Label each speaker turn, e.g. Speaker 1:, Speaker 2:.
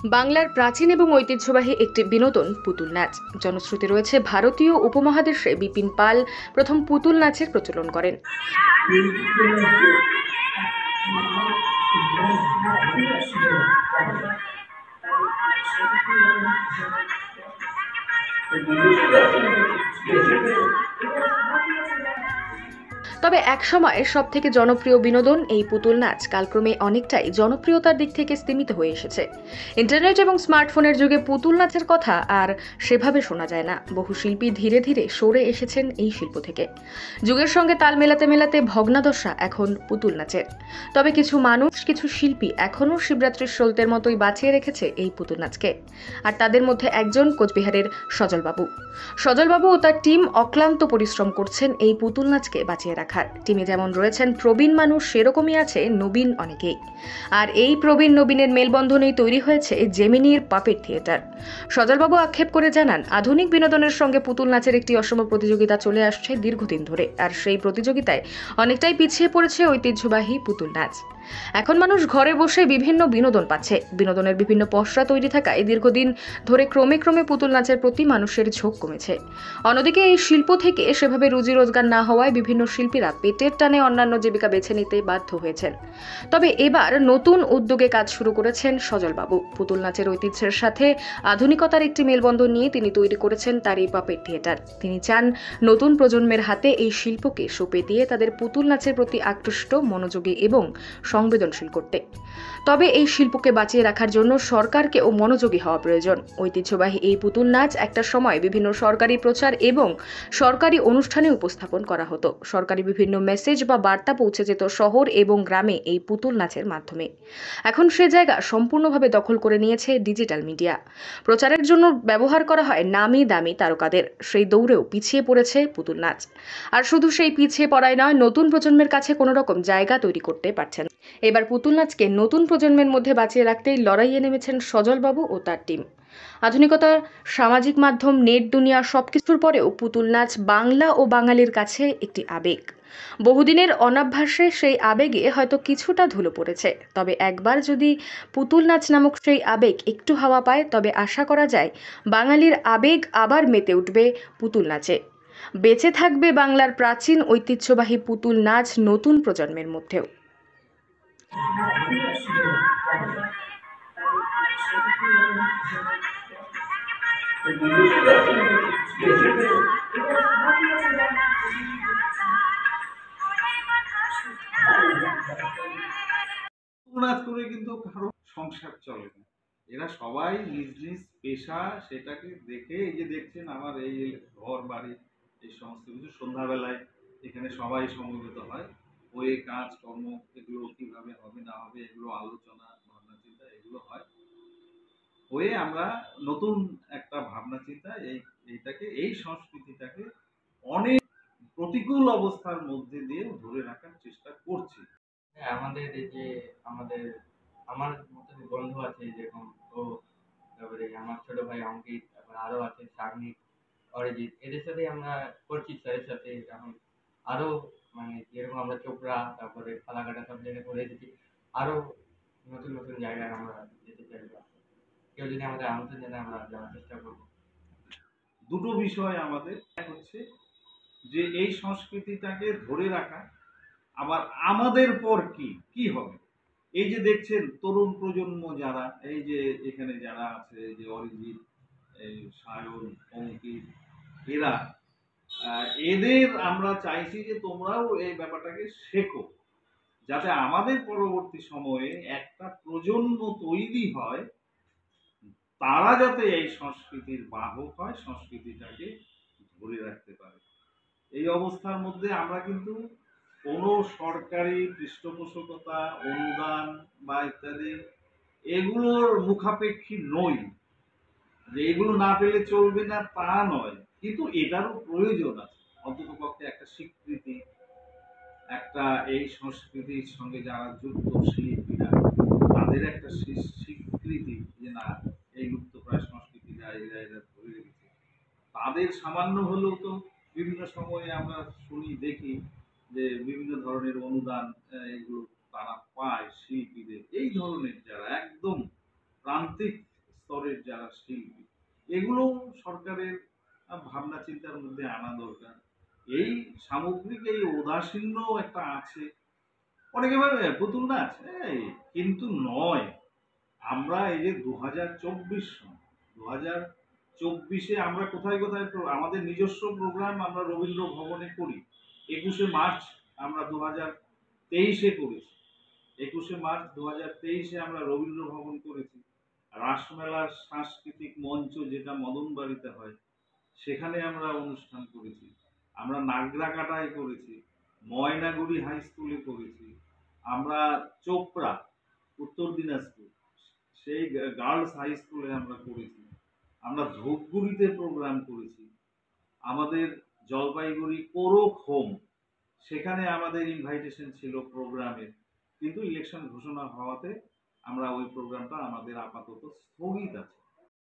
Speaker 1: বাংলার প্রাচীন এবং ঐতিহ্যবাহী একটি বিনোদন পুতুল নাচ। জনশ্রুতি রয়েছে ভারতীয় উপমহাদেশে বিপিন পাল প্রথম পুতুল নাচের প্রচলন করেন। তবে একসময় সব থেকে জনপ্রিয় বিনোদন এই পুতুল নাচ কালক্রমে অনেকটাই জনপ্রিয়তার দিক থেকে স্তীমিত হয়ে এসেছে। ইন্টারনেট এবং স্মার্টফোনের যুগে পুতুল নাচের কথা আর সেভাবে শোনা যায় না। বহু শিল্পী ধীরে ধীরে সরে এসেছেন এই শিল্প থেকে। যুগের সঙ্গে তাল মেলাতে মেলাতে ভগ্নাদশা এখন পুতুল নাচের। তবে কিছু মানুষ, কিছু শিল্পী এখনও শিবরাত্রির সলতের মতোই বাঁচিয়ে রেখেছে এই পুতুল নাচকে। আর তাদের মধ্যে একজন কোচবিহারের সজলবাবু। সজলবাবু ও তার টিম অক্লান্ত পরিশ্রম করছেন এই পুতুল নাচকে বাঁচিয়ে রাখার। টিমে যেমন রয়েছেন প্রবীণ মানুষ, সেরকমই আছে নবীন অনেকেই। আর এই প্রবীণ নবীনের মেলবন্ধনেই তৈরি হয়েছে জেমিনির পাপেট থিয়েটার। সজলবাবু আক্ষেপ করে জানান, আধুনিক বিনোদনের সঙ্গে পুতুল নাচের একটি অসম প্রতিযোগিতা চলে আসছে দীর্ঘদিন ধরে। আর সেই প্রতিযোগিতায় অনেকটাই পিছিয়ে পড়েছে ঐতিহ্যবাহী পুতুল নাচ। এখন মানুষ ঘরে বসে বিভিন্ন বিনোদন পাচ্ছে। বিনোদনের বিভিন্ন পসরা তৈরি থাকায় দীর্ঘদিন ধরে ক্রমে ক্রমে পুতুল নাচের প্রতি মানুষের ঝোঁক কমেছে। অন্যদিকে এই শিল্প থেকে সেভাবে রুজি রোজগার না হওয়ায় বিভিন্ন শিল্পীরা পেটের টানে অন্যান্য জীবিকা বেছে নিতে বাধ্য হয়েছেন। তবে এবার নতুন উদ্যোগে কাজ শুরু করেছেন সজলবাবু। পুতুল নাচের ঐতিহ্যের সাথে আধুনিকতার একটি মেলবন্ধন নিয়ে তিনি তৈরি করেছেন তার এই পাপেট থিয়েটার। তিনি চান নতুন প্রজন্মের হাতে এই শিল্পকে সঁপে দিয়ে তাদের পুতুল নাচের প্রতি আকৃষ্ট, মনোযোগী এবং সংবেদনশীল করতে। তবে এই শিল্পকে বাঁচিয়ে রাখার জন্য সরকারকেও মনোযোগী হওয়া প্রয়োজন। ঐতিহ্যবাহী এই পুতুল নাচ একটা সময় বিভিন্ন সরকারি প্রচার এবং সরকারি অনুষ্ঠানে উপস্থাপন করা হতো। সরকারি বিভিন্ন মেসেজ বা বার্তা পৌঁছে যেত শহর এবং গ্রামে এই পুতুল নাচের মাধ্যমে। এখন সে জায়গা সম্পূর্ণভাবে দখল করে নিয়েছে ডিজিটাল মিডিয়া। প্রচারের জন্য ব্যবহার করা হয় নামি দামি তারকাদের। সেই দৌড়েও পিছিয়ে পড়েছে পুতুল নাচ। আর শুধু সেই পিছিয়ে পড়াই নয়, নতুন প্রজন্মের কাছে কোনো রকম জায়গা তৈরি করতে পারছেন। এবার পুতুল নাচকে নতুন প্রজন্মের মধ্যে বাঁচিয়ে রাখতেই লড়াইয়ে নেমেছেন সজলবাবু ও তার টিম। আধুনিকতা, সামাজিক মাধ্যম, নেট দুনিয়া সবকিছুর পরেও পুতুল নাচ বাংলা ও বাঙালির কাছে একটি আবেগ। বহুদিনের অনাভ্যাসে সেই আবেগে হয়তো কিছুটা ধুলো পড়েছে। তবে একবার যদি পুতুল নাচ নামক সেই আবেগ একটু হাওয়া পায়, তবে আশা করা যায় বাঙালির আবেগ আবার মেতে উঠবে পুতুল নাচে। বেঁচে থাকবে বাংলার প্রাচীন ঐতিহ্যবাহী পুতুল নাচ নতুন প্রজন্মের মধ্যেও।
Speaker 2: নাচ করে কিন্তু কারো সংসার চলে না। এরা সবাই নিজ নিজ পেশা সেটাকে দেখে, এই যে দেখছেন আমার এই ঘর বাড়ি এই সমস্ত কিছু সন্ধ্যাবেলায় এখানে সবাই সমবেত হয়, হয়ে কাজ কর্ম এগুলো কিভাবে হবে না হবে এগুলো আলোচনা ভাবনা চিন্তা এগুলো হয়, হয়ে আমরা নতুন একটা ভাবনা চিন্তা এইটাকে এই সংস্কৃতিটাকে অনেক প্রতিকূল অবস্থার মধ্যে দিয়ে ধরে রাখার চেষ্টা করছি।
Speaker 3: হ্যাঁ, আমাদের এই যে আমাদের আমার মতো যে বন্ধু আছে যেরকম ও, তারপরে আমার ছোট ভাই অঙ্কিত, তারপর আরো আছে সাগ্নিক, অরিজিৎ, এদের সাথে আমরা করছি স্যারের সাথে এখন আরো, মানে যেরকম আমরা চোপড়া তারপরে ফালাকাটা সব জায়গায় করে এসেছি, আরো নতুন নতুন জায়গায় আমরা যেতে চাইবো। কেউ যদি আমাদের আমন্ত্রণ জানায় আমরা যাওয়ার চেষ্টা করবো।
Speaker 2: দুটো বিষয় আমাদের, এক হচ্ছে যে এই সংস্কৃতিটাকে ধরে রাখা, আবার আমাদের পর কি কি হবে। এই যে দেখছেন তরুণ প্রজন্ম যারা, এই যে এখানে যারা আছে, এই যে অরিজিৎ, এই সায়ন, অঙ্কিত, এরা এদের আমরা চাইছি যে তোমরাও এই ব্যাপারটাকে শেখো, যাতে আমাদের পরবর্তী সময়ে একটা প্রজন্ম তৈরি হয়, তারা যাতে এই সংস্কৃতির বাহক হয়, সংস্কৃতিটাকে ধরে রাখতে পারে। এই অবস্থার মধ্যে আমরা কিন্তু কোনো সরকারি পৃষ্ঠপোষকতা, অনুদান বা ইত্যাদি এগুলোর মুখাপেক্ষী নই, যে এগুলো না পেলে চলবে না তা নয়, কিন্তু এটারও প্রয়োজন আছে। অন্ততপক্ষে একটা স্বীকৃতি, একটা এই সংস্কৃতির সঙ্গে যারা যুক্ত শিল্পীরা, তাদের একটা স্বীকৃতি যে না, এই লুপ্তপ্রায় সংস্কৃতিটা এরা এরা ধরে রেখেছে। তাদের সামান্য হলেও তো বিভিন্ন সময়ে আমরা শুনি দেখি যে বিভিন্ন ধরনের অনুদান এগুলো তারা পায় শিল্পীদের, এই ধরনের যারা একদম প্রান্তিক স্তরের যারা শিল্পী, এগুলো সরকারের ভাবনা চিন্তার মধ্যে আনা দরকার। এই সামগ্রিক এই ঔদাসীন্য একটা আছে। অনেকে ভাবে পুতুল নাচ এই কিন্তু নয়। আমরা এই যে 2024 সন, 2024-এ আমরা কোথায় কোথায় আমাদের নিজস্ব প্রোগ্রাম আমরা রবীন্দ্র ভবনে করি। 21শে মার্চ আমরা 2023-এ করেছি। 21শে মার্চ 2023-এ আমরা রবীন্দ্র ভবন করেছি। রাসমেলার সাংস্কৃতিক মঞ্চ যেটা মদনবাড়িতে হয়, সেখানে আমরা অনুষ্ঠান করেছি। আমরা নাগরাকাটায় করেছি, ময়নাগুড়ি হাই স্কুলে করেছি, আমরা চোপড়া উত্তর দিনাজপুর সেই গার্লস হাই স্কুলে আমরা করেছি, আমরা ধূপগুড়িতে প্রোগ্রাম করেছি, আমাদের জলপাইগুড়ি কোরক হোম সেখানে আমাদের ইনভাইটেশন ছিল প্রোগ্রামের, কিন্তু ইলেকশন ঘোষণা হওয়াতে আমরা ওই প্রোগ্রামটা আমাদের আপাতত স্থগিত আছে।